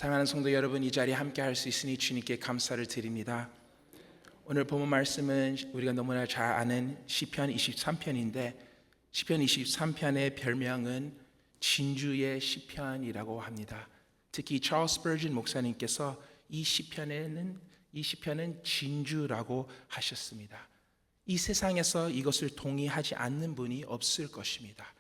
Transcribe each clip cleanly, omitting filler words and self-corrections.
사랑하는 성도 여러분, 이 자리에 함께 할 수 있으니 주님께 감사를 드립니다. 오늘 본문 말씀은 우리가 너무나 잘 아는 시편 23편인데 시편 23편의 별명은 진주의 시편이라고 합니다. 특히 찰스 버진 목사님께서 이 시편은 진주라고 하셨습니다. 이 세상에서 이것을 동의하지 않는 분이 없을 것입니다.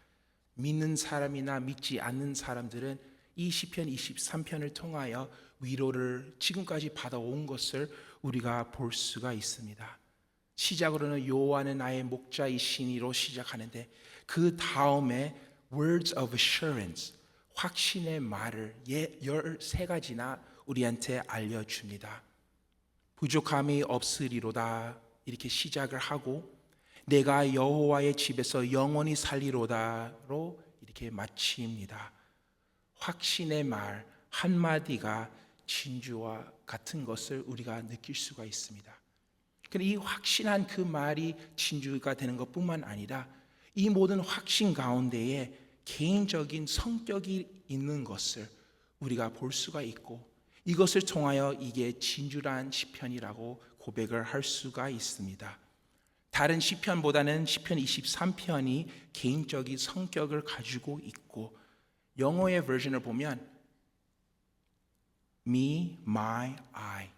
믿는 사람이나 믿지 않는 사람들은 이 시편 23편을 통하여 위로를 지금까지 받아온 것을 우리가 볼 수가 있습니다. 시작으로는 여호와는 나의 목자이시니로 시작하는데 그 다음에 words of assurance, 확신의 말을 13가지나 우리한테 알려줍니다. 부족함이 없으리로다 이렇게 시작을 하고 내가 여호와의 집에서 영원히 살리로다로 이렇게 마칩니다. 확신의 말 한마디가 진주와 같은 것을 우리가 느낄 수가 있습니다. 이 확신한 그 말이 진주가 되는 것뿐만 아니라 이 모든 확신 가운데에 개인적인 성격이 있는 것을 우리가 볼 수가 있고 이것을 통하여 이게 진주란 시편이라고 고백을 할 수가 있습니다. 다른 시편보다는 시편 23편이 개인적인 성격을 가지고 있고 영어의 버전을 보면 me, my, I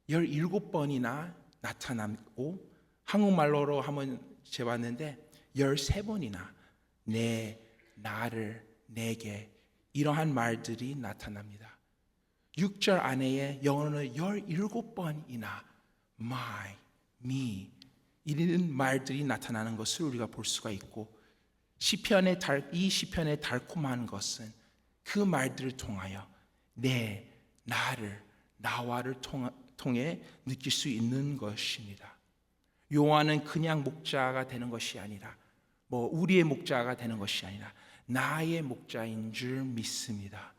17번이나 나타나고 한국말로 한번 재봤는데 13번이나 내, 나를, 내게 이러한 말들이 나타납니다. 6절 안에 영어는 17번이나 my, me 이런 말들이 나타나는 것을 우리가 볼 수가 있고 이 시편의 달콤한 것은 그 말들을 통하여 내, 나를, 나와를 통해 느낄 수 있는 것입니다. 여호와는 그냥 목자가 되는 것이 아니라 우리의 목자가 되는 것이 아니라 나의 목자인 줄 믿습니다.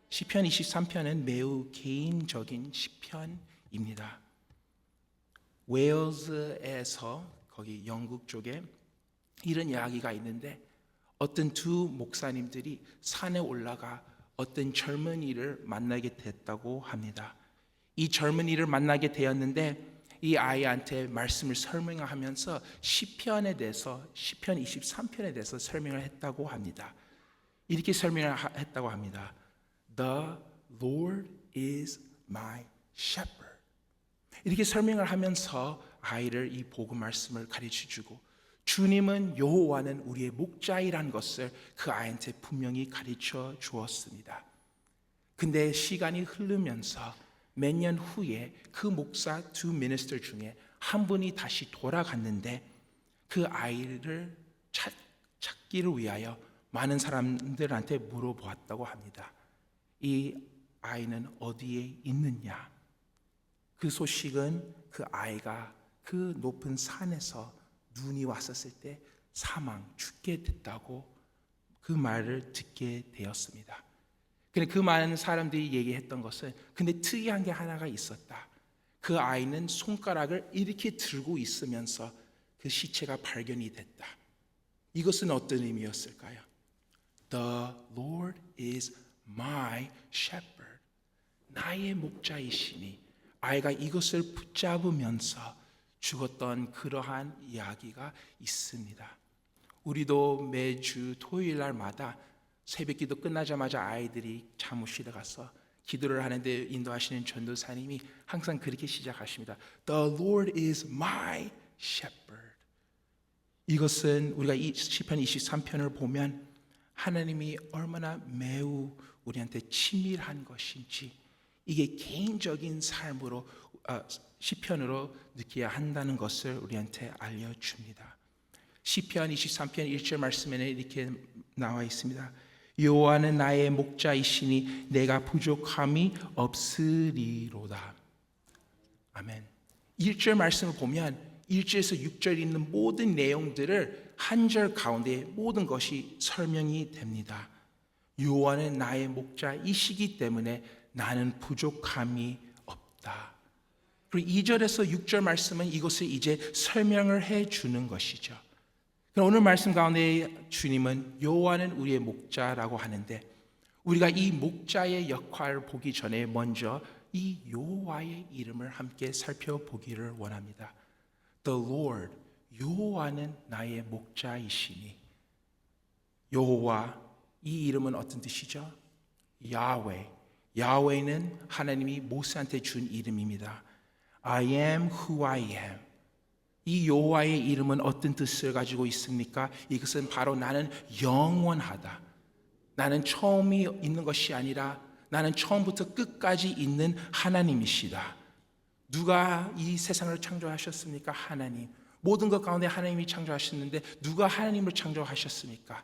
시편 23편은 매우 개인적인 시편입니다. 웨일즈에서 거기 영국 쪽에 이런 이야기가 있는데 어떤 두 목사님들이 산에 올라가 어떤 젊은이를 만나게 됐다고 합니다. 이 젊은이를 만나게 되었는데 이 아이한테 말씀을 설명하면서 시편에 대해서 시편 23편에 대해서 설명을 했다고 합니다. 이렇게 설명을 했다고 합니다. The Lord is my shepherd. 이렇게 설명을 하면서 아이를 이 복음 말씀을 가르쳐주고 주님은 여호와는 우리의 목자이라는 것을 그 아이한테 분명히 가르쳐 주었습니다. 근데 시간이 흐르면서 몇 년 후에 그 목사 두 미니스터 중에 한 분이 다시 돌아갔는데 그 아이를 찾기를 위하여 많은 사람들한테 물어보았다고 합니다. 이 아이는 어디에 있느냐? 그 소식은 그 아이가 그 높은 산에서 눈이 왔었을 때 죽게 됐다고 그 말을 듣게 되었습니다. 근데 그 많은 사람들이 얘기했던 것은 근데 특이한 게 하나가 있었다. 그 아이는 손가락을 이렇게 들고 있으면서 그 시체가 발견이 됐다. 이것은 어떤 의미였을까요? The Lord is my shepherd. 나의 목자이시니 아이가 이것을 붙잡으면서 죽었던 그러한 이야기가 있습니다. 우리도 매주 토요일 날마다 새벽 기도 끝나자마자 아이들이 사무실에 가서 기도를 하는데 인도하시는 전도사님이 항상 그렇게 시작하십니다. The Lord is my shepherd. 이것은 우리가 이 시편 23편을 보면 하나님이 얼마나 매우 우리한테 친밀한 것인지 이게 개인적인 삶으로 시편으로 느껴야 한다는 것을 우리한테 알려줍니다. 시편 23편 1절 말씀에는 이렇게 나와 있습니다. 여호와는 나의 목자이시니 내가 부족함이 없으리로다. 아멘. 1절 말씀을 보면 1절에서 6절 있는 모든 내용들을 한 절 가운데 모든 것이 설명이 됩니다. 여호와는 나의 목자이시기 때문에 나는 부족함이 없다. 그리고 2절에서 6절 말씀은 이것을 이제 설명을 해주는 것이죠. 오늘 말씀 가운데 주님은 여호와는 우리의 목자라고 하는데 우리가 이 목자의 역할을 보기 전에 먼저 이 여호와의 이름을 함께 살펴보기를 원합니다. The Lord, 여호와는 나의 목자이시니. 여호와, 이 이름은 어떤 뜻이죠? 야훼. 야훼는 하나님이 모세한테 준 이름입니다. I am who I am. 이 여호와의 이름은 어떤 뜻을 가지고 있습니까? 이것은 바로 나는 영원하다. 나는 처음이 있는 것이 아니라 나는 처음부터 끝까지 있는 하나님이시다. 누가 이 세상을 창조하셨습니까? 하나님. 모든 것 가운데 하나님이 창조하셨는데 누가 하나님을 창조하셨습니까?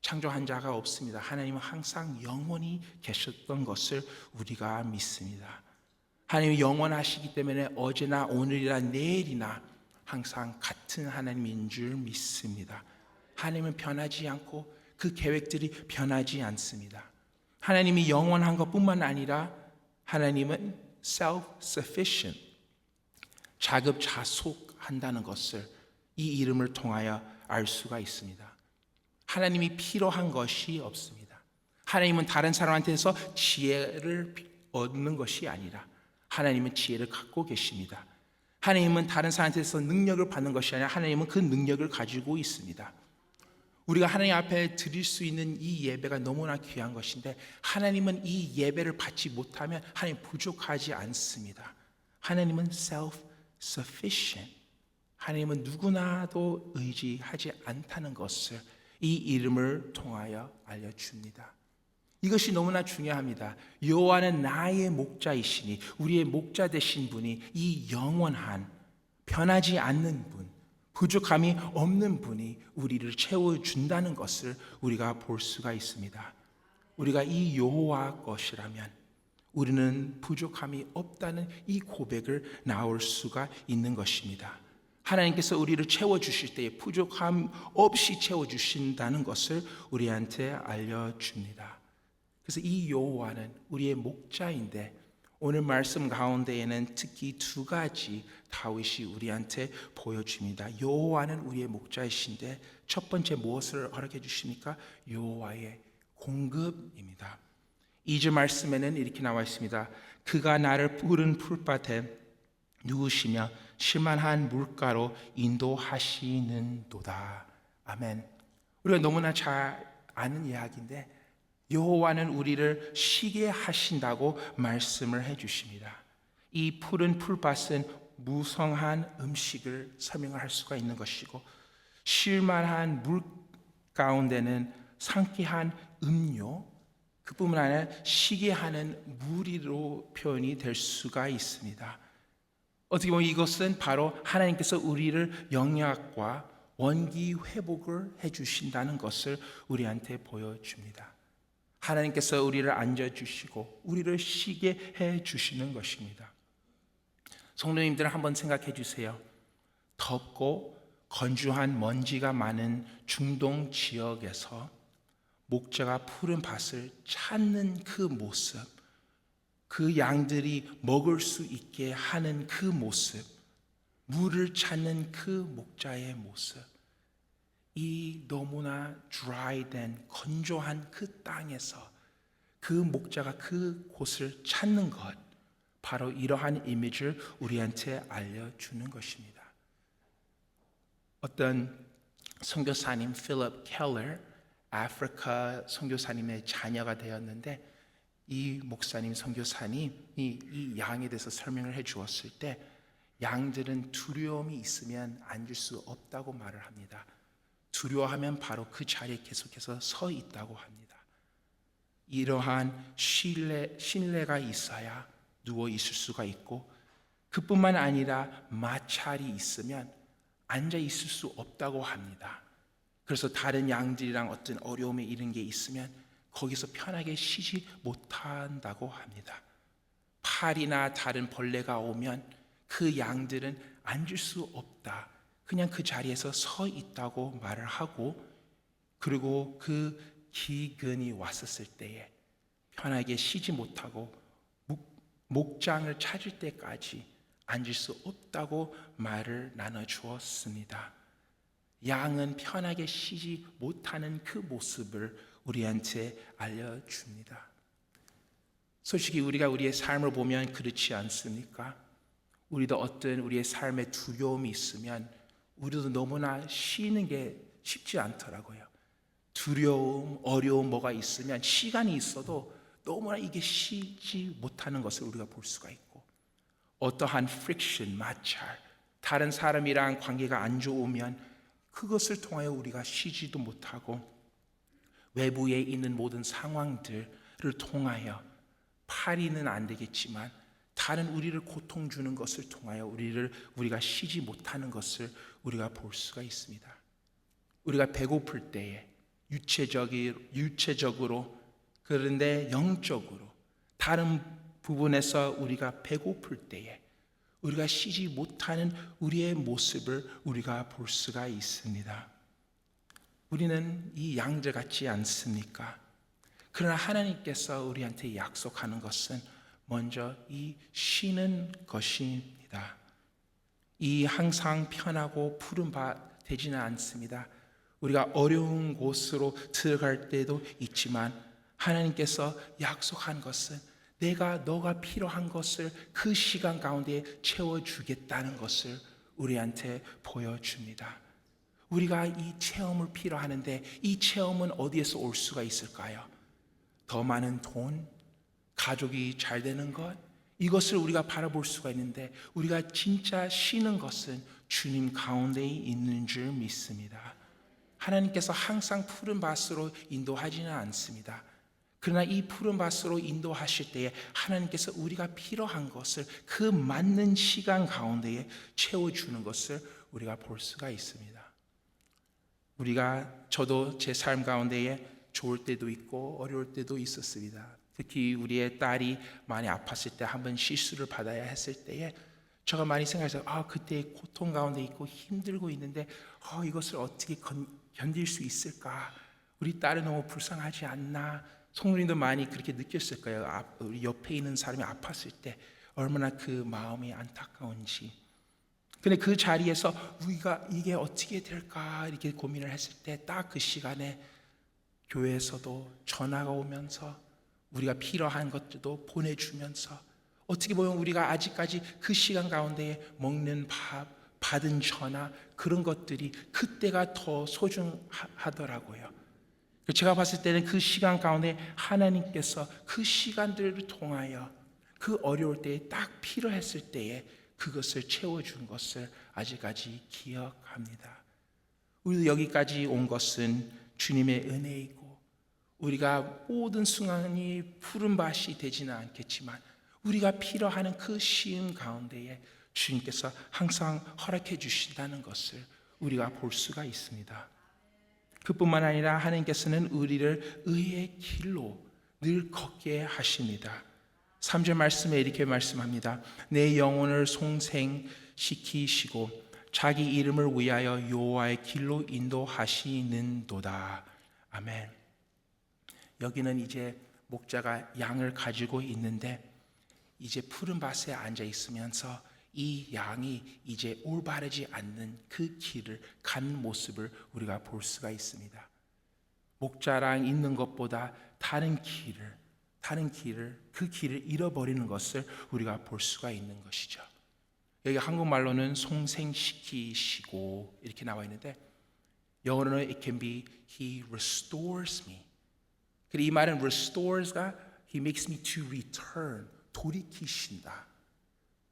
창조한 자가 없습니다. 하나님은 항상 영원히 계셨던 것을 우리가 믿습니다. 하나님이 영원하시기 때문에 어제나 오늘이나 내일이나 항상 같은 하나님인 줄 믿습니다. 하나님은 변하지 않고 그 계획들이 변하지 않습니다. 하나님이 영원한 것뿐만 아니라 하나님은 self-sufficient, 자급자족한다는 것을 이 이름을 통하여 알 수가 있습니다. 하나님이 필요한 것이 없습니다. 하나님은 다른 사람한테서 지혜를 얻는 것이 아니라 하나님은 지혜를 갖고 계십니다. 하나님은 다른 사람한테서 능력을 받는 것이 아니라 하나님은 그 능력을 가지고 있습니다. 우리가 하나님 앞에 드릴 수 있는 이 예배가 너무나 귀한 것인데 하나님은 이 예배를 받지 못하면 하나님 부족하지 않습니다. 하나님은 self-sufficient. 하나님은 누구나도 의지하지 않다는 것을 이 이름을 통하여 알려줍니다. 이것이 너무나 중요합니다. 여호와는 나의 목자이시니, 우리의 목자 되신 분이 이 영원한 변하지 않는 분, 부족함이 없는 분이 우리를 채워준다는 것을 우리가 볼 수가 있습니다. 우리가 이 여호와 것이라면 우리는 부족함이 없다는 이 고백을 나올 수가 있는 것입니다. 하나님께서 우리를 채워주실 때에 부족함 없이 채워주신다는 것을 우리한테 알려줍니다. 그래서 이 여호와는 우리의 목자인데 오늘 말씀 가운데에는 특히 두 가지 다윗이 우리한테 보여줍니다. 여호와는 우리의 목자이신데 첫 번째 무엇을 허락해 주십니까? 여호와의 공급입니다. 2절 말씀에는 이렇게 나와 있습니다. 그가 나를 푸른 풀밭에 누우시며 실만한 물가로 인도하시는도다. 아멘. 우리가 너무나 잘 아는 이야기인데 여호와는 우리를 쉬게 하신다고 말씀을 해주십니다. 이 푸른 풀밭은 무성한 음식을 설명할 수가 있는 것이고 쉴만한 물 가운데는 상쾌한 음료, 그뿐만 아니라 쉬게 하는 물이로 표현이 될 수가 있습니다. 어떻게 보면 이것은 바로 하나님께서 우리를 영약과 원기 회복을 해주신다는 것을 우리한테 보여줍니다. 하나님께서 우리를 앉아주시고 우리를 쉬게 해주시는 것입니다. 성도님들 한번 생각해 주세요. 덥고 건조한 먼지가 많은 중동 지역에서 목자가 푸른 밭을 찾는 그 모습, 그 양들이 먹을 수 있게 하는 그 모습, 물을 찾는 그 목자의 모습, 이 너무나 드라이된 건조한 그 땅에서 그 목자가 그 곳을 찾는 것, 바로 이러한 이미지를 우리한테 알려주는 것입니다. 어떤 선교사님 필립 켈러, 아프리카 선교사님의 자녀가 되었는데 이 목사님 선교사님이 이 양에 대해서 설명을 해 주었을 때 양들은 두려움이 있으면 앉을 수 없다고 말을 합니다. 두려워하면 바로 그 자리에 계속해서 서 있다고 합니다. 이러한 신뢰가 있어야 누워 있을 수가 있고 그뿐만 아니라 마찰이 있으면 앉아 있을 수 없다고 합니다. 그래서 다른 양들이랑 어떤 어려움에 이른 게 있으면 거기서 편하게 쉬지 못한다고 합니다. 파리나 다른 벌레가 오면 그 양들은 앉을 수 없다. 그냥 그 자리에서 서 있다고 말을 하고 그리고 그 기근이 왔었을 때에 편하게 쉬지 못하고 목장을 찾을 때까지 앉을 수 없다고 말을 나눠주었습니다. 양은 편하게 쉬지 못하는 그 모습을 우리한테 알려줍니다. 솔직히 우리가 우리의 삶을 보면 그렇지 않습니까? 우리도 어떤 우리의 삶에 두려움이 있으면 우리도 너무나 쉬는 게 쉽지 않더라고요. 두려움, 어려움 뭐가 있으면 시간이 있어도 너무나 이게 쉬지 못하는 것을 우리가 볼 수가 있고, 어떠한 프릭션, 마찰, 다른 사람이랑 관계가 안 좋으면 그것을 통하여 우리가 쉬지도 못하고, 외부에 있는 모든 상황들을 통하여 파리는 안 되겠지만 다른 우리를 고통 주는 것을 통하여 우리가 쉬지 못하는 것을 우리가 볼 수가 있습니다. 우리가 배고플 때에 유체적으로 그런데 영적으로 다른 부분에서 우리가 배고플 때에 우리가 쉬지 못하는 우리의 모습을 우리가 볼 수가 있습니다. 우리는 이 양들 같지 않습니까? 그러나 하나님께서 우리한테 약속하는 것은 먼저 이 쉬는 것입니다. 이 항상 편하고 푸른 바 되지는 않습니다. 우리가 어려운 곳으로 들어갈 때도 있지만 하나님께서 약속한 것은 너가 필요한 것을 그 시간 가운데 채워주겠다는 것을 우리한테 보여줍니다. 우리가 이 체험을 필요하는데 이 체험은 어디에서 올 수가 있을까요? 더 많은 돈, 가족이 잘 되는 것, 이것을 우리가 바라볼 수가 있는데 우리가 진짜 쉬는 것은 주님 가운데 있는 줄 믿습니다. 하나님께서 항상 푸른 밭으로 인도하지는 않습니다. 그러나 이 푸른 밭으로 인도하실 때에 하나님께서 우리가 필요한 것을 그 맞는 시간 가운데에 채워주는 것을 우리가 볼 수가 있습니다. 저도 제 삶 가운데에 좋을 때도 있고 어려울 때도 있었습니다. 특히 우리의 딸이 많이 아팠을 때 한번 실수를 받아야 했을 때에 제가 많이 생각해서 그때 고통 가운데 있고 힘들고 있는데 이것을 어떻게 견딜 수 있을까? 우리 딸은 너무 불쌍하지 않나? 성도님도 많이 그렇게 느꼈을 거예요. 우리 옆에 있는 사람이 아팠을 때 얼마나 그 마음이 안타까운지. 근데 그 자리에서 우리가 이게 어떻게 될까 이렇게 고민을 했을 때 딱 그 시간에 교회에서도 전화가 오면서 우리가 필요한 것들도 보내주면서 어떻게 보면 우리가 아직까지 그 시간 가운데 먹는 밥, 받은 전화 그런 것들이 그때가 더 소중하더라고요. 제가 봤을 때는 그 시간 가운데 하나님께서 그 시간들을 통하여 그 어려울 때에 딱 필요했을 때에 그것을 채워준 것을 아직까지 기억합니다. 우리도 여기까지 온 것은 주님의 은혜이고 우리가 모든 순간이 푸른 밭이 되지는 않겠지만 우리가 필요하는 그 시임 가운데에 주님께서 항상 허락해 주신다는 것을 우리가 볼 수가 있습니다. 그뿐만 아니라 하나님께서는 우리를 의의 길로 늘 걷게 하십니다. 3절 말씀에 이렇게 말씀합니다. 내 영혼을 송생시키시고 자기 이름을 위하여 여호와의 길로 인도하시는도다. 아멘. 여기는 이제 목자가 양을 가지고 있는데 이제 푸른 밭에 앉아 있으면서 이 양이 이제 올바르지 않는 그 길을 가는 모습을 우리가 볼 수가 있습니다. 목자랑 있는 것보다 다른 길을 그 길을 잃어버리는 것을 우리가 볼 수가 있는 것이죠. 여기 한국말로는 송생시키시고 이렇게 나와 있는데 영어로는 it can be he restores me. 그리고 이 말은 restores가 he makes me to return, 돌이키신다.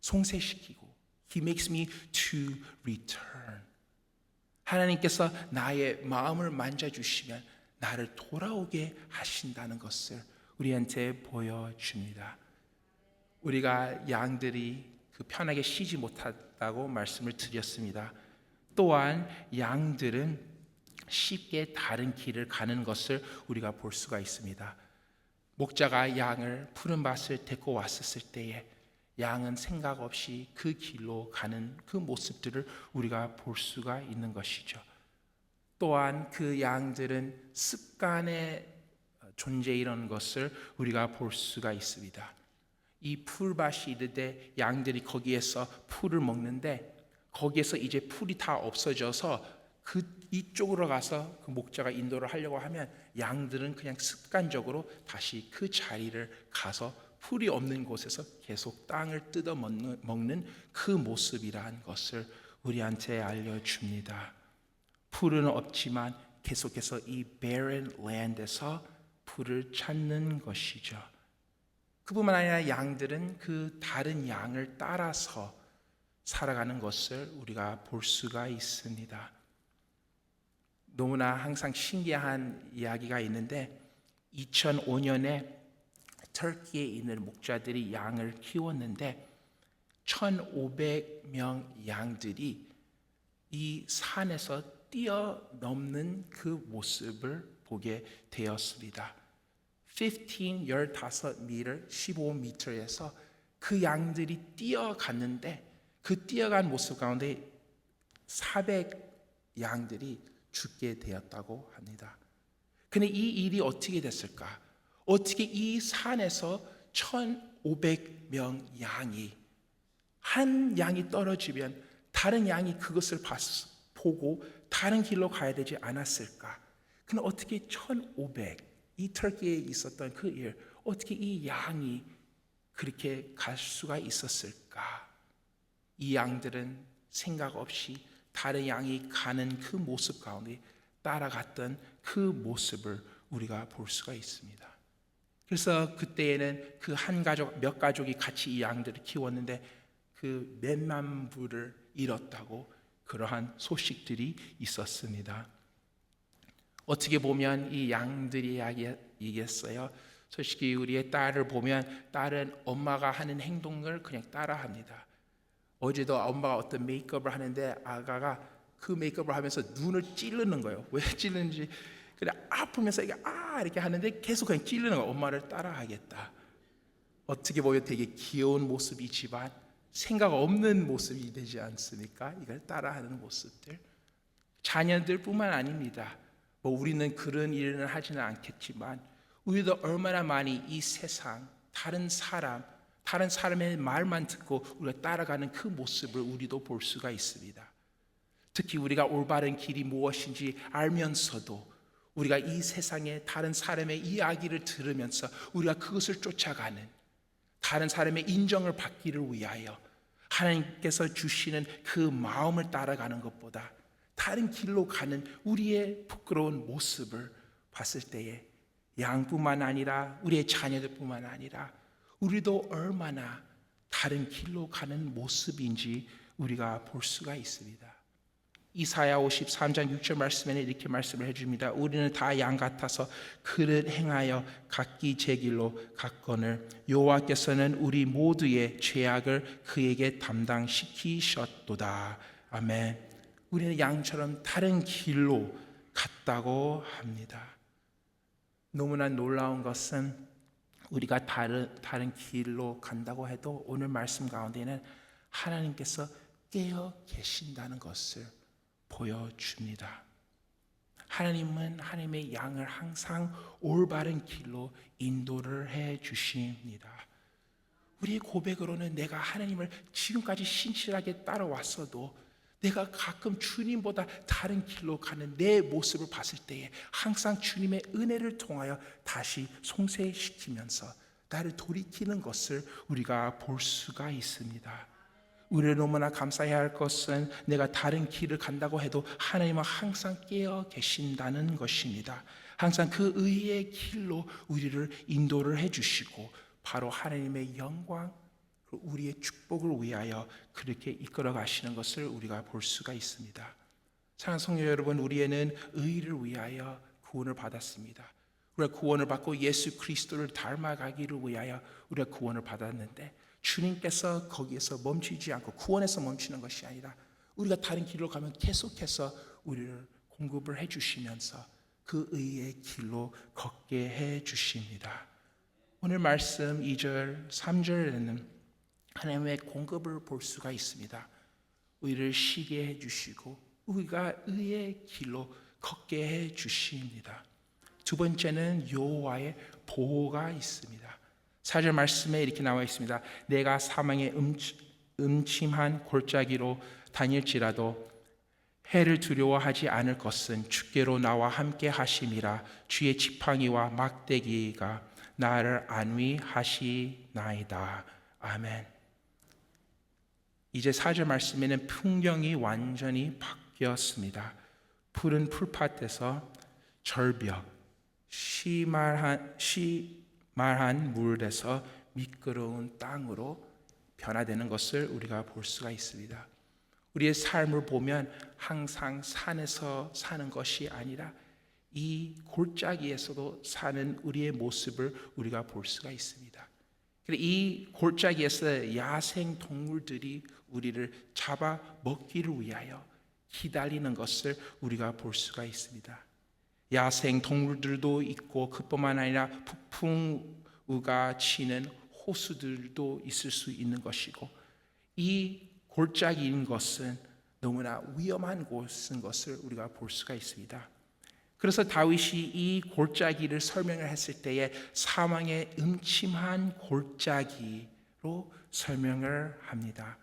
송세시키고 he makes me to return. 하나님께서 나의 마음을 만져주시면 나를 돌아오게 하신다는 것을 우리한테 보여줍니다. 우리가 양들이 편하게 쉬지 못한다고 말씀을 드렸습니다. 또한 양들은 쉽게 다른 길을 가는 것을 우리가 볼 수가 있습니다. 목자가 양을 푸른 밭을 데리고 왔었을 때에 양은 생각 없이 그 길로 가는 그 모습들을 우리가 볼 수가 있는 것이죠. 또한 그 양들은 습관의 존재 이런 것을 우리가 볼 수가 있습니다. 이 풀밭이 있는데 양들이 거기에서 풀을 먹는데 거기에서 이제 풀이 다 없어져서 그 이쪽으로 가서 그 목자가 인도를 하려고 하면 양들은 그냥 습관적으로 다시 그 자리를 가서 풀이 없는 곳에서 계속 땅을 뜯어 먹는 그 모습이라는 것을 우리한테 알려줍니다. 풀은 없지만 계속해서 이 barren land에서 풀을 찾는 것이죠. 그뿐만 아니라 양들은 그 다른 양을 따라서 살아가는 것을 우리가 볼 수가 있습니다. 너무나 항상 신기한 이야기가 있는데 2005년에 터키에 있는 목자들이 양을 키웠는데 1,500명 양들이 이 산에서 뛰어넘는 그 모습을 보게 되었습니다. 15m, 15m에서 그 양들이 뛰어갔는데 그 뛰어간 모습 가운데 400 양들이 죽게 되었다고 합니다. 근데 이 일이 어떻게 됐을까? 어떻게 이 산에서 1,500명 양이 한 양이 떨어지면 다른 양이 그것을 보고 다른 길로 가야 되지 않았을까? 근데 어떻게 1,500 이 터키에 있었던 그 일, 어떻게 이 양이 그렇게 갈 수가 있었을까? 이 양들은 생각 없이 다른 양이 가는 그 모습 가운데 따라갔던 그 모습을 우리가 볼 수가 있습니다. 그래서 그때에는 그 한 가족, 몇 가족이 같이 이 양들을 키웠는데 그 몇만 부를 잃었다고 그러한 소식들이 있었습니다. 어떻게 보면 이 양들이 이야기했어요. 솔직히 우리의 딸을 보면 딸은 엄마가 하는 행동을 그냥 따라합니다. 어제도 엄마가 어떤 메이크업을 하는데 아가가 그 메이크업을 하면서 눈을 찌르는 거예요. 왜 찌르는지 그냥 아프면서 이렇게 하는데 계속 그냥 찌르는 거예요. 엄마를 따라하겠다. 어떻게 보면 되게 귀여운 모습이지만 생각 없는 모습이 되지 않습니까? 이걸 따라하는 모습들. 자녀들뿐만 아닙니다. 우리는 그런 일은 하지는 않겠지만 우리도 얼마나 많이 이 세상 다른 사람의 말만 듣고 우리가 따라가는 그 모습을 우리도 볼 수가 있습니다. 특히 우리가 올바른 길이 무엇인지 알면서도 우리가 이 세상의 다른 사람의 이야기를 들으면서 우리가 그것을 쫓아가는, 다른 사람의 인정을 받기를 위하여 하나님께서 주시는 그 마음을 따라가는 것보다 다른 길로 가는 우리의 부끄러운 모습을 봤을 때에 양뿐만 아니라 우리의 자녀들뿐만 아니라 우리도 얼마나 다른 길로 가는 모습인지 우리가 볼 수가 있습니다. 이사야 53장 6절 말씀에는 이렇게 말씀을 해줍니다. 우리는 다 양 같아서 그를 행하여 각기 제 길로 갔거늘 여호와께서는 우리 모두의 죄악을 그에게 담당시키셨도다. 아멘. 우리는 양처럼 다른 길로 갔다고 합니다. 너무나 놀라운 것은 우리가 다른 길로 간다고 해도 오늘 말씀 가운데는 하나님께서 깨어 계신다는 것을 보여줍니다. 하나님은 하나님의 양을 항상 올바른 길로 인도를 해 주십니다. 우리의 고백으로는 내가 하나님을 지금까지 신실하게 따라왔어도 내가 가끔 주님보다 다른 길로 가는 내 모습을 봤을 때에 항상 주님의 은혜를 통하여 다시 송세시키면서 나를 돌이키는 것을 우리가 볼 수가 있습니다. 우리를 너무나 감사해야 할 것은 내가 다른 길을 간다고 해도 하나님은 항상 깨어 계신다는 것입니다. 항상 그 의의 길로 우리를 인도를 해주시고 바로 하나님의 영광, 우리의 축복을 위하여 그렇게 이끌어 가시는 것을 우리가 볼 수가 있습니다. 사랑하는 성도 여러분, 우리는 의를 위하여 구원을 받았습니다. 우리가 구원을 받고 예수 그리스도를 닮아가기를 위하여 우리가 구원을 받았는데 주님께서 거기에서 멈추지 않고 구원에서 멈추는 것이 아니라 우리가 다른 길로 가면 계속해서 우리를 공급을 해 주시면서 그 의의 길로 걷게 해 주십니다. 오늘 말씀 2절, 3절에는 하나님의 공급을 볼 수가 있습니다. 우리를 쉬게 해 주시고 우리가 의의 길로 걷게 해 주십니다. 두 번째는 여호와의 보호가 있습니다. 4절 말씀에 이렇게 나와 있습니다. 내가 사망의 음침한 골짜기로 다닐지라도 해를 두려워하지 않을 것은 주께로 나와 함께 하심이라. 주의 지팡이와 막대기가 나를 안위하시나이다. 아멘. 이제 4절 말씀에는 풍경이 완전히 바뀌었습니다. 푸른 풀밭에서 절벽, 시말한 물에서 미끄러운 땅으로 변화되는 것을 우리가 볼 수가 있습니다. 우리의 삶을 보면 항상 산에서 사는 것이 아니라 이 골짜기에서도 사는 우리의 모습을 우리가 볼 수가 있습니다. 이 골짜기에서 야생 동물들이 우리를 잡아 먹기를 위하여 기다리는 것을 우리가 볼 수가 있습니다. 야생 동물들도 있고 그뿐만 아니라 폭풍우가 치는 호수들도 있을 수 있는 것이고, 이 골짜기인 것은 너무나 위험한 곳인 것을 우리가 볼 수가 있습니다. 그래서 다윗이 이 골짜기를 설명을 했을 때에 사망의 음침한 골짜기로 설명을 합니다.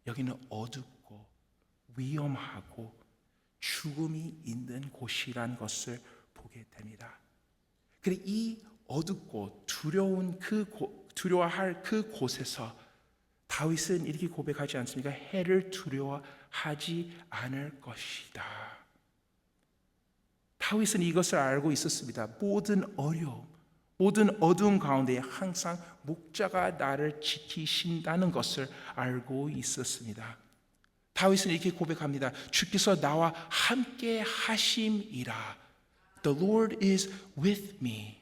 여기는 어둡고 위험하고 죽음이 있는 곳이란 것을 보게 됩니다. 그리고 이 어둡고 두려워할 그 곳에서 다윗은 이렇게 고백하지 않습니까? 해를 두려워하지 않을 것이다. 다윗은 이것을 알고 있었습니다. 모든 어려움, 모든 어두운 가운데 항상 목자가 나를 지키신다는 것을 알고 있었습니다. 다윗은 이렇게 고백합니다. 주께서 나와 함께 하심이라. The Lord is with me.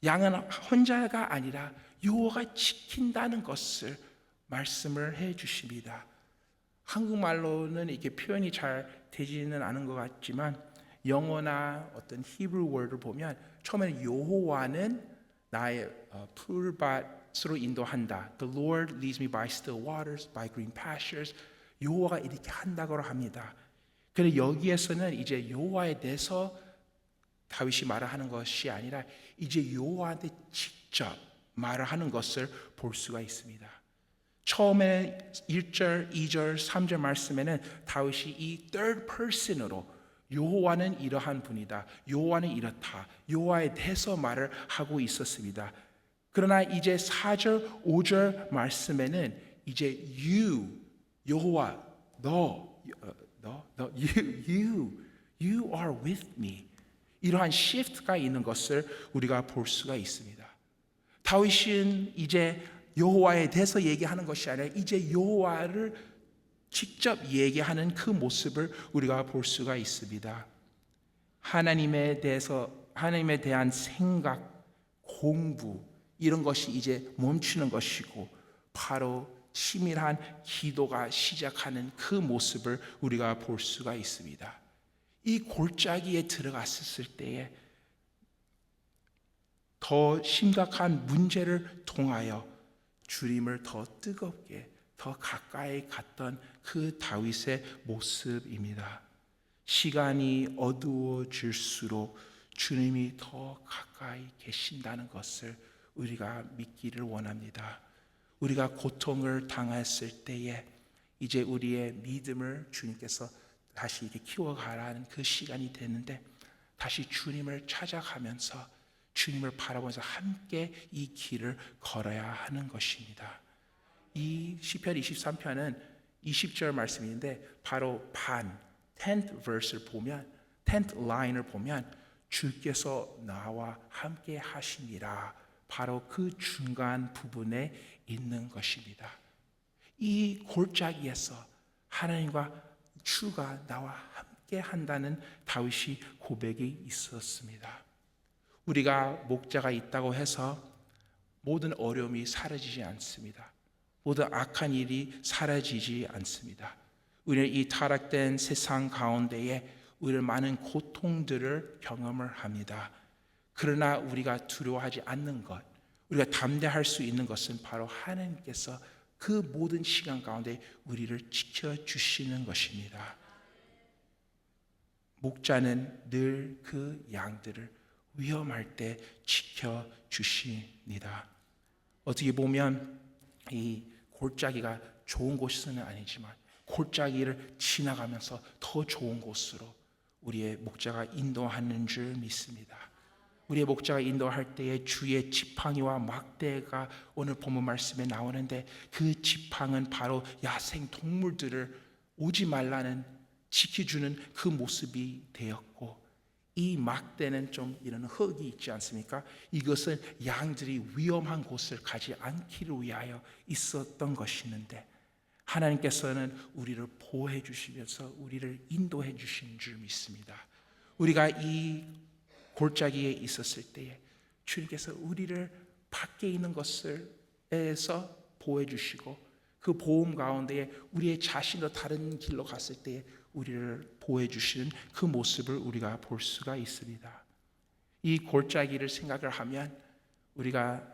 양은 혼자가 아니라 여호와가 지킨다는 것을 말씀을 해 주십니다. 한국말로는 이게 표현이 잘 되지는 않은 것 같지만 영어나 어떤 히브리 월드를 보면 처음에는 여호와는 나의 풀밭으로 인도한다. The Lord leads me by still waters, by green pastures. 여호와가 이렇게 한다고 합니다. 그런데 여기에서는 이제 여호와에 대해서 다윗이 말을 하는 것이 아니라 이제 여호와한테 직접 말을 하는 것을 볼 수가 있습니다. 처음에 1절, 2절, 3절 말씀에는 다윗이 이 third person으로 여호와는 이러한 분이다, 여호와는 이렇다, 여호와에 대해서 말을 하고 있었습니다. 그러나 이제 4절, 5절 말씀에는 이제 you, 여호와, you are with me. 이러한 시프트가 있는 것을 우리가 볼 수가 있습니다. 다윗은 이제 여호와에 대해서 얘기하는 것이 아니라 이제 여호와를 직접 얘기하는 그 모습을 우리가 볼 수가 있습니다. 하나님에 대한 생각, 공부 이런 것이 이제 멈추는 것이고 바로 치밀한 기도가 시작하는 그 모습을 우리가 볼 수가 있습니다. 이 골짜기에 들어갔을 때에 더 심각한 문제를 통하여 주님을 더 뜨겁게 더 가까이 갔던 그 다윗의 모습입니다. 시간이 어두워질수록 주님이 더 가까이 계신다는 것을 우리가 믿기를 원합니다. 우리가 고통을 당했을 때에 이제 우리의 믿음을 주님께서 다시 이렇게 키워가라는 그 시간이 되는데 다시 주님을 찾아가면서 주님을 바라보면서 함께 이 길을 걸어야 하는 것입니다. 이 시편 23편은 20절 말씀인데 바로 반 10th verse를 보면 10th line을 보면 주께서 나와 함께 하시니라 바로 그 중간 부분에 있는 것입니다. 이 골짜기에서 하나님과 주가 나와 함께 한다는 다윗이 고백이 있었습니다. 우리가 목자가 있다고 해서 모든 어려움이 사라지지 않습니다. 모든 악한 일이 사라지지 않습니다. 우리는 이 타락된 세상 가운데에 우리는 많은 고통들을 경험을 합니다. 그러나 우리가 두려워하지 않는 것, 우리가 담대할 수 있는 것은 바로 하나님께서 그 모든 시간 가운데 우리를 지켜주시는 것입니다. 목자는 늘 그 양들을 위험할 때 지켜주십니다. 어떻게 보면 이 골짜기가 좋은 곳은 아니지만 골짜기를 지나가면서 더 좋은 곳으로 우리의 목자가 인도하는 줄 믿습니다. 우리의 목자가 인도할 때에 주의 지팡이와 막대가 오늘 본문 말씀에 나오는데, 그 지팡은 바로 야생 동물들을 오지 말라는 지켜주는 그 모습이 되었고, 이 막대는 좀 이런 흙이 있지 않습니까? 이것은 양들이 위험한 곳을 가지 않기를 위하여 있었던 것이는데, 하나님께서는 우리를 보호해 주시면서 우리를 인도해 주신 줄 믿습니다. 우리가 이 골짜기에 있었을 때에 주님께서 우리를 밖에 있는 것을에서 보호해 주시고, 그 보험 가운데에 우리의 자신도 다른 길로 갔을 때에 우리를 보호해 주시는 그 모습을 우리가 볼 수가 있습니다. 이 골짜기를 생각을 하면 우리가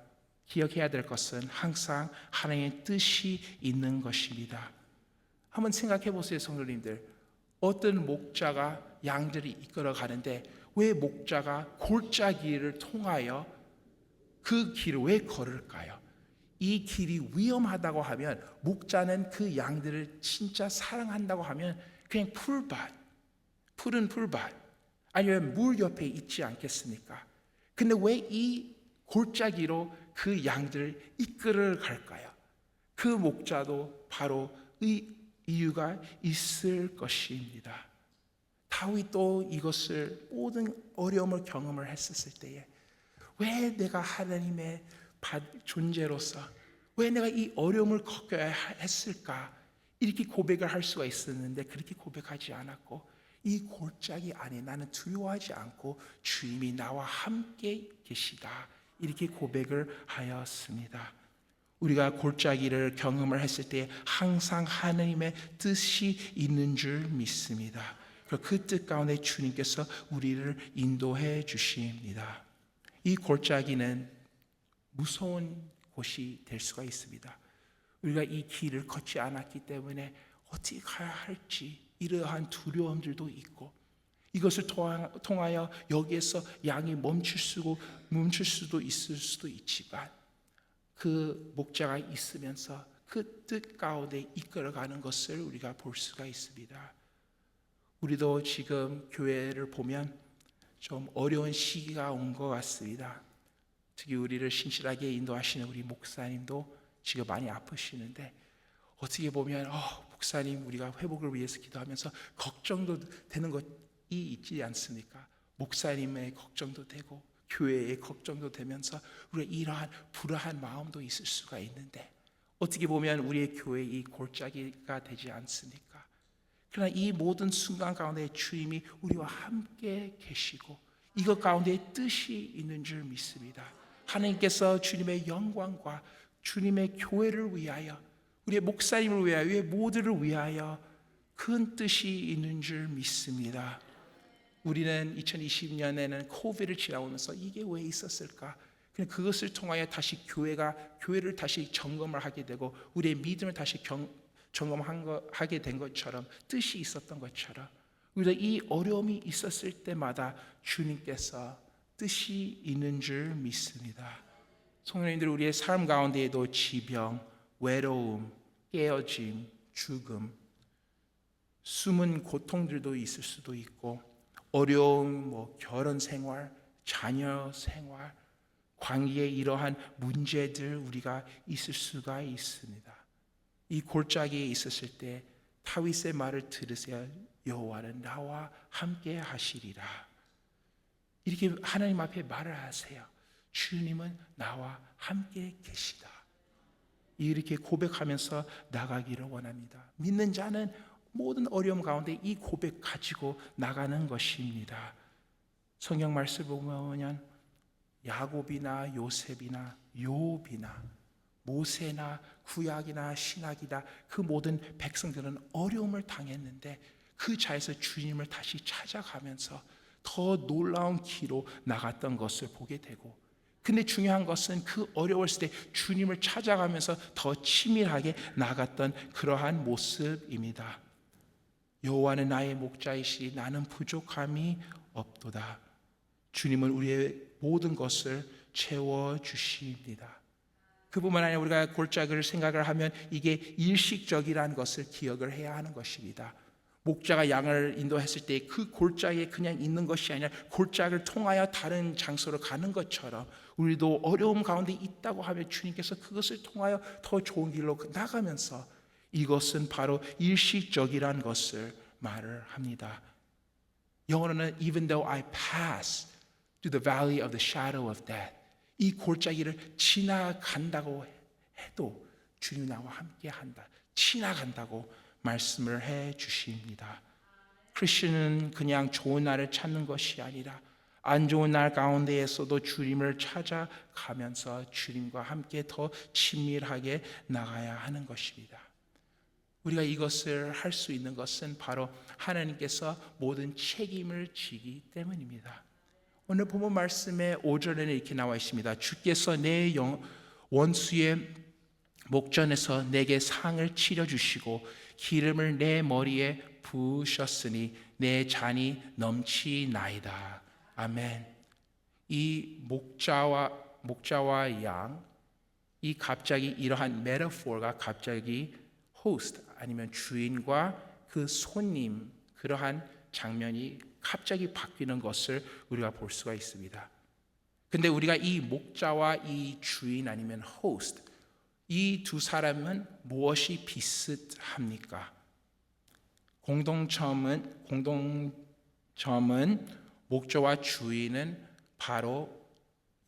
기억해야 될 것은 항상 하나님의 뜻이 있는 것입니다. 한번 생각해 보세요, 성도님들. 어떤 목자가 양들이 이끌어 가는데 왜 목자가 골짜기를 통하여 그 길을 왜 걸을까요? 이 길이 위험하다고 하면, 목자는 그 양들을 진짜 사랑한다고 하면 그냥 푸른 풀밭 아니면 물 옆에 있지 않겠습니까? 근데 왜 이 골짜기로 그 양들을 이끌어 갈까요? 그 목자도 바로 이 이유가 있을 것입니다. 다윗도 이것을, 모든 어려움을 경험을 했었을 때에 왜 내가 하나님의 존재로서 왜 내가 이 어려움을 겪어야 했을까, 이렇게 고백을 할 수가 있었는데 그렇게 고백하지 않았고, 이 골짜기 안에 나는 두려워하지 않고 주님이 나와 함께 계시다, 이렇게 고백을 하였습니다. 우리가 골짜기를 경험을 했을 때 항상 하나님의 뜻이 있는 줄 믿습니다. 그 뜻 가운데 주님께서 우리를 인도해 주십니다. 이 골짜기는 무서운 곳이 될 수가 있습니다. 우리가 이 길을 걷지 않았기 때문에 어떻게 가야 할지 이러한 두려움들도 있고, 이것을 통하여 여기에서 양이 멈출 수도 있을 수도 있지만, 그 목자가 있으면서 그 뜻 가운데 이끌어가는 것을 우리가 볼 수가 있습니다. 우리도 지금 교회를 보면 좀 어려운 시기가 온 것 같습니다. 특히 우리를 신실하게 인도하시는 우리 목사님도 지금 많이 아프시는데, 어떻게 보면 목사님 우리가 회복을 위해서 기도하면서 걱정도 되는 것이 있지 않습니까? 목사님의 걱정도 되고 교회의 걱정도 되면서 우리가 이러한 불안한 마음도 있을 수가 있는데, 어떻게 보면 우리의 교회의 이 골짜기가 되지 않습니까? 그러나 이 모든 순간 가운데 주님이 우리와 함께 계시고 이것 가운데 뜻이 있는 줄 믿습니다. 하나님께서 주님의 영광과 주님의 교회를 위하여, 우리의 목사님을 위하여, 우리의 모두를 위하여 큰 뜻이 있는 줄 믿습니다. 우리는 2020년에는 코비드를 지나오면서 이게 왜 있었을까? 그냥 그것을 통하여 다시 교회를 다시 점검을 하게 되고 우리의 믿음을 다시 점검하게 된 것처럼, 뜻이 있었던 것처럼 우리가 이 어려움이 있었을 때마다 주님께서 뜻이 있는 줄 믿습니다. 성도님들, 우리의 삶 가운데에도 질병, 외로움, 깨어짐, 죽음, 숨은 고통들도 있을 수도 있고, 어려운 결혼 생활, 자녀 생활, 관계에 이러한 문제들 우리가 있을 수가 있습니다. 이 골짜기에 있었을 때 다윗의 말을 들으세요. 여호와는 나와 함께 하시리라. 이렇게 하나님 앞에 말을 하세요. 주님은 나와 함께 계시다. 이렇게 고백하면서 나가기를 원합니다. 믿는 자는 모든 어려움 가운데 이 고백 가지고 나가는 것입니다. 성경 말씀 보면 야곱이나 요셉이나 욥이나 모세나 구약이나 신약이나 그 모든 백성들은 어려움을 당했는데 그 자에서 주님을 다시 찾아가면서 더 놀라운 길로 나갔던 것을 보게 되고, 근데 중요한 것은 그 어려웠을 때 주님을 찾아가면서 더 치밀하게 나갔던 그러한 모습입니다. 여호와는 나의 목자이시니 나는 부족함이 없도다. 주님은 우리의 모든 것을 채워주십니다. 그뿐만 아니라 우리가 골짜기를 생각을 하면 이게 일식적이라는 것을 기억을 해야 하는 것입니다. 목자가 양을 인도했을 때 그 골짜기에 그냥 있는 것이 아니라 골짜기를 통하여 다른 장소로 가는 것처럼 우리도 어려움 가운데 있다고 하면 주님께서 그것을 통하여 더 좋은 길로 나가면서 이것은 바로 일시적이라는 것을 말을 합니다. 영어로는 even though I pass through the valley of the shadow of death, 이 골짜기를 지나간다고 해도 주님 나와 함께 한다. 지나간다고 말씀을 해 주십니다. 크리스천은 그냥 좋은 날을 찾는 것이 아니라 안 좋은 날 가운데에서도 주님을 찾아가면서 주님과 함께 더 친밀하게 나가야 하는 것입니다. 우리가 이것을 할 수 있는 것은 바로 하나님께서 모든 책임을 지기 때문입니다. 오늘 본문 말씀의 5절에는 이렇게 나와 있습니다. 주께서 내 원수의 목전에서 내게 상을 치러주시고 기름을 내 머리에 부으셨으니 내 잔이 넘치나이다. 아멘. 이 목자와 양, 이 갑자기 이러한 메타포가 갑자기 호스트 아니면 주인과 그 손님, 그러한 장면이 갑자기 바뀌는 것을 우리가 볼 수가 있습니다. 근데 우리가 이 목자와 이 주인 아니면 호스트, 이 두 사람은 무엇이 비슷합니까? 공동점은 목자와 주인은 바로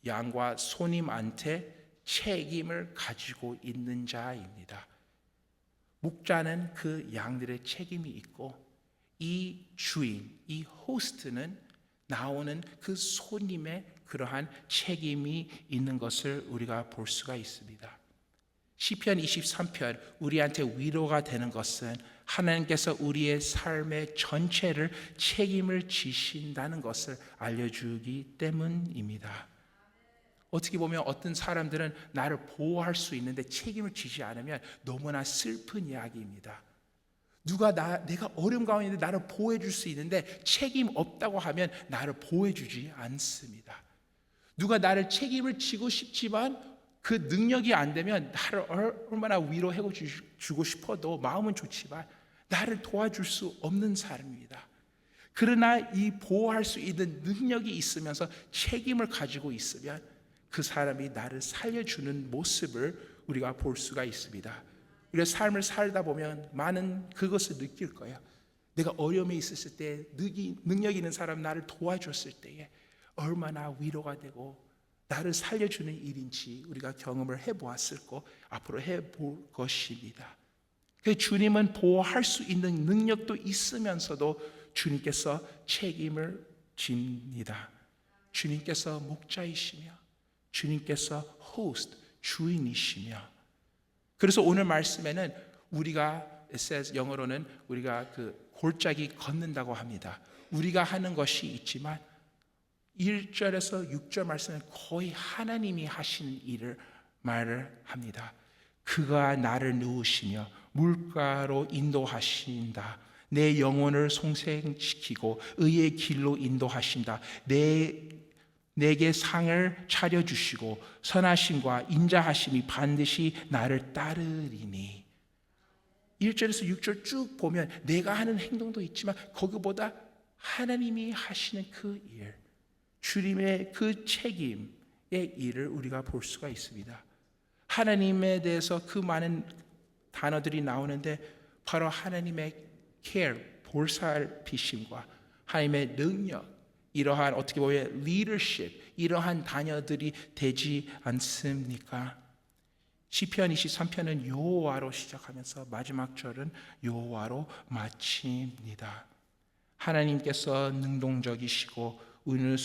양과 손님한테 책임을 가지고 있는 자입니다. 목자는 그 양들의 책임이 있고 이 주인, 이 호스트는 나오는 그 손님의 그러한 책임이 있는 것을 우리가 볼 수가 있습니다. 시편 23편 우리한테 위로가 되는 것은 하나님께서 우리의 삶의 전체를 책임을 지신다는 것을 알려주기 때문입니다. 어떻게 보면 어떤 사람들은 나를 보호할 수 있는데 책임을 지지 않으면 너무나 슬픈 이야기입니다. 내가 어려움 가운데 있는데 나를 보호해 줄 수 있는데 책임 없다고 하면 나를 보호해 주지 않습니다. 누가 나를 책임을 지고 싶지만 그 능력이 안 되면 나를 얼마나 위로해 주고 싶어도 마음은 좋지만 나를 도와줄 수 없는 사람입니다. 그러나 이 보호할 수 있는 능력이 있으면서 책임을 가지고 있으면 그 사람이 나를 살려주는 모습을 우리가 볼 수가 있습니다. 우리가 삶을 살다 보면 많은 그것을 느낄 거예요. 내가 어려움에 있었을 때 능력 있는 사람 나를 도와줬을 때에 얼마나 위로가 되고 나를 살려주는 일인지 우리가 경험을 해보았을 거 앞으로 해볼 것입니다. 주님은 보호할 수 있는 능력도 있으면서도 주님께서 책임을 집니다. 주님께서 목자이시며 주님께서 호스트, 주인이시며 그래서 오늘 말씀에는 우리가 영어로는 우리가 그 골짜기 걷는다고 합니다. 우리가 하는 것이 있지만 1절에서 6절 말씀은 거의 하나님이 하시는 일을 말을 합니다. 그가 나를 누우시며 물가로 인도하신다. 내 영혼을 송생시키고 의의 길로 인도하신다. 내게 상을 차려주시고 선하심과 인자하심이 반드시 나를 따르리니. 1절에서 6절 쭉 보면 내가 하는 행동도 있지만 거기보다 하나님이 하시는 그 일, 주님의 그 책임의 일을 우리가 볼 수가 있습니다. 하나님에 대해서 그 많은 단어들이 나오는데 바로 하나님의 care, 볼살피심과 하나님의 능력, 이러한 어떻게 보면 leadership, 이러한 단어들이 되지 않습니까? 시편 23편은 여호와로 시작하면서 마지막 절은 여호와로 마칩니다. 하나님께서 능동적이시고 우리는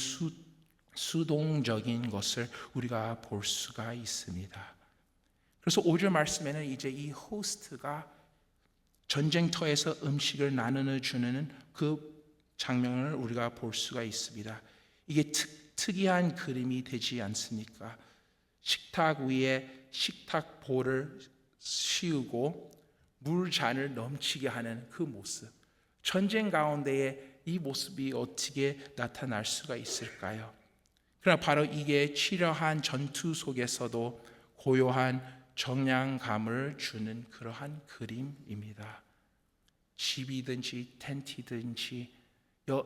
수동적인 것을 우리가 볼 수가 있습니다. 그래서 5절 말씀에는 이제 이 호스트가 전쟁터에서 음식을 나누어 주는 그 장면을 우리가 볼 수가 있습니다. 이게 특이한 그림이 되지 않습니까? 식탁 위에 식탁볼을 씌우고 물잔을 넘치게 하는 그 모습. 전쟁 가운데에 이 모습이 어떻게 나타날 수가 있을까요? 그러나 바로 이게 치열한 전투 속에서도 고요한 정량감을 주는 그러한 그림입니다. 집이든지 텐트든지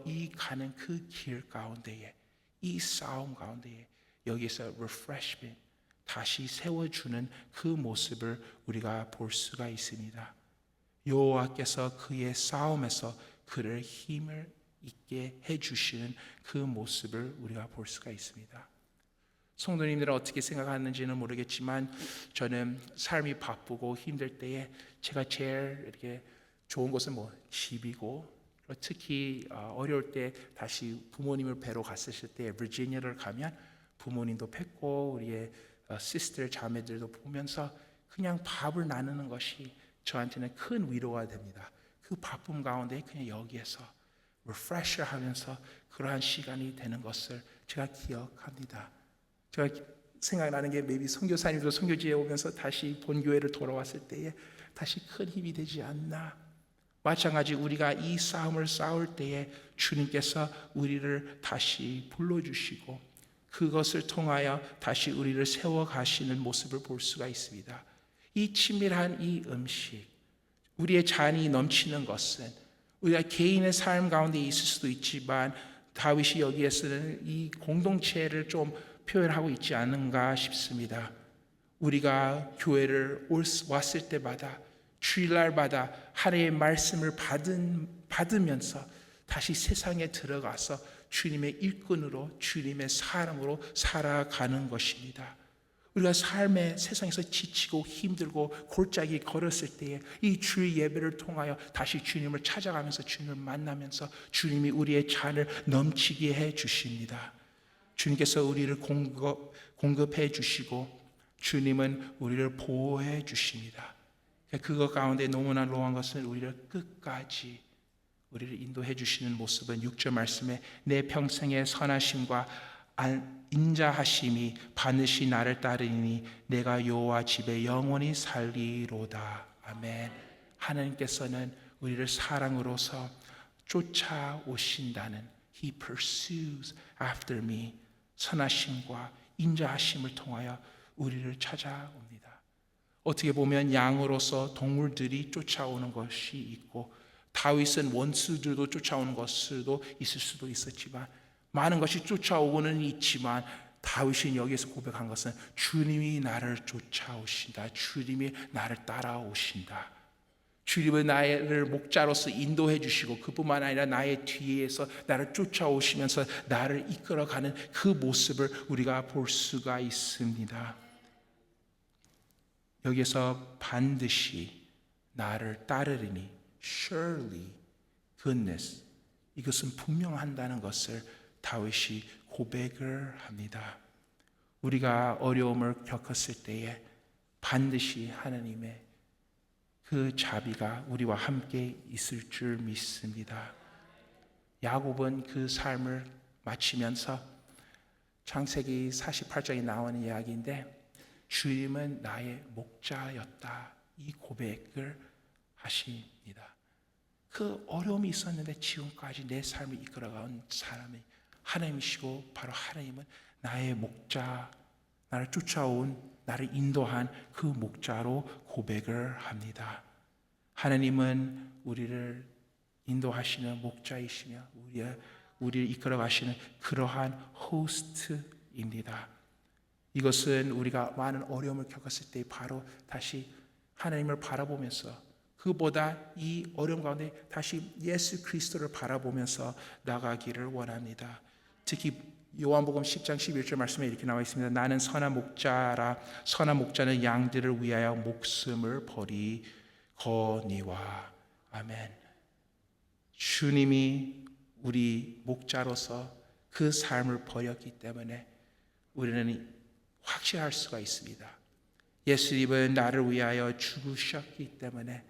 이 가는 그 길 가운데에, 이 싸움 가운데에 여기서 refreshment, 다시 세워주는 그 모습을 우리가 볼 수가 있습니다. 여호와께서 그의 싸움에서 그를 힘을 있게 해주시는 그 모습을 우리가 볼 수가 있습니다. 성도님들은 어떻게 생각하는지는 모르겠지만 저는 삶이 바쁘고 힘들 때에 제가 제일 이렇게 좋은 것은 집이고, 특히 어려울 때 다시 부모님을 뵈러 갔을 때 버지니아를 가면 부모님도 뵙고 우리의 시스터 자매들도 보면서 그냥 밥을 나누는 것이 저한테는 큰 위로가 됩니다. 그 바쁨 가운데 그냥 여기에서 refresh 하면서 그러한 시간이 되는 것을 제가 기억합니다. 제가 생각나는 게 maybe 선교사님도 선교지에 오면서 다시 본교회를 돌아왔을 때에 다시 큰 힘이 되지 않나. 마찬가지 우리가 이 싸움을 싸울 때에 주님께서 우리를 다시 불러주시고 그것을 통하여 다시 우리를 세워가시는 모습을 볼 수가 있습니다. 이 친밀한 이 음식, 우리의 잔이 넘치는 것은 우리가 개인의 삶 가운데 있을 수도 있지만 다윗이 여기에서는 이 공동체를 좀 표현하고 있지 않은가 싶습니다. 우리가 교회를 왔을 때마다 주일날마다 하나님의 말씀을 받으면서 다시 세상에 들어가서 주님의 일꾼으로 주님의 사람으로 살아가는 것입니다. 우리가 삶의 세상에서 지치고 힘들고 골짜기 걸었을 때에 이 주일 예배를 통하여 다시 주님을 찾아가면서 주님을 만나면서 주님이 우리의 잔을 넘치게 해 주십니다. 주님께서 우리를 공급해 주시고 주님은 우리를 보호해 주십니다. 그것 가운데 너무나 노한 것은 우리를 끝까지 우리를 인도해 주시는 모습은 6절 말씀에 내 평생의 선하심과 인자하심이 반드시 나를 따르니 내가 여호와 집에 영원히 살리로다. 아멘. 하나님께서는 우리를 사랑으로서 쫓아오신다는 He pursues after me. 선하심과 인자하심을 통하여 우리를 찾아옵니다. 어떻게 보면 양으로서 동물들이 쫓아오는 것이 있고 다윗은 원수들도 쫓아오는 것도 있을 수도 있었지만 많은 것이 쫓아오고는 있지만 다윗이 여기에서 고백한 것은 주님이 나를 쫓아오신다. 주님이 나를 따라오신다. 주님은 나를 목자로서 인도해 주시고 그뿐만 아니라 나의 뒤에서 나를 쫓아오시면서 나를 이끌어가는 그 모습을 우리가 볼 수가 있습니다. 여기서 반드시 나를 따르리니 surely goodness, 이것은 분명한다는 것을 다윗이 고백을 합니다. 우리가 어려움을 겪었을 때에 반드시 하나님의 그 자비가 우리와 함께 있을 줄 믿습니다. 야곱은 그 삶을 마치면서 창세기 48장에 나오는 이야기인데 주님은 나의 목자였다. 이 고백을 하십니다. 그 어려움이 있었는데 지금까지 내 삶을 이끌어가는 사람이 하나님이시고 바로 하나님은 나의 목자, 나를 쫓아온, 나를 인도한 그 목자로 고백을 합니다. 하나님은 우리를 인도하시는 목자이시며 우리를 이끌어가시는 그러한 호스트입니다. 이것은 우리가 많은 어려움을 겪었을 때 바로 다시 하나님을 바라보면서 그보다 이 어려움 가운데 다시 예수 그리스도를 바라보면서 나가기를 원합니다. 특히 요한복음 10장 11절 말씀에 이렇게 나와 있습니다. 나는 선한 목자라. 선한 목자는 양들을 위하여 목숨을 버리거니와. 아멘. 주님이 우리 목자로서 그 삶을 버렸기 때문에 우리는 확신할 수가 있습니다. 예수님은 나를 위하여 죽으셨기 때문에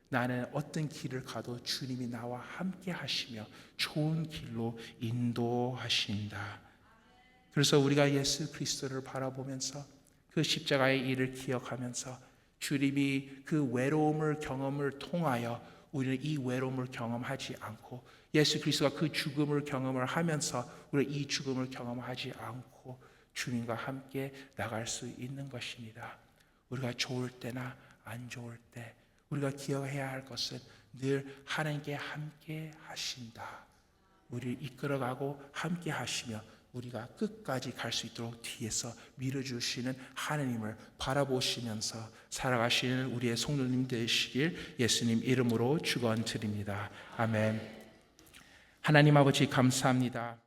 나는 어떤 길을 가도 주님이 나와 함께 하시며 좋은 길로 인도하신다. 그래서 우리가 예수 그리스도를 바라보면서 그 십자가의 일을 기억하면서 주님이 그 외로움을 경험을 통하여 우리는 이 외로움을 경험하지 않고 예수 그리스도가 그 죽음을 경험을 하면서 우리는 이 죽음을 경험하지 않고 주님과 함께 나갈 수 있는 것입니다. 우리가 좋을 때나 안 좋을 때 우리가 기억해야 할 것은 늘 하나님께 함께 하신다. 우리를 이끌어가고 함께 하시며 우리가 끝까지 갈 수 있도록 뒤에서 밀어주시는 하나님을 바라보시면서 살아가시는 우리의 성도님 되시길 예수님 이름으로 축원드립니다. 아멘. 하나님 아버지 감사합니다.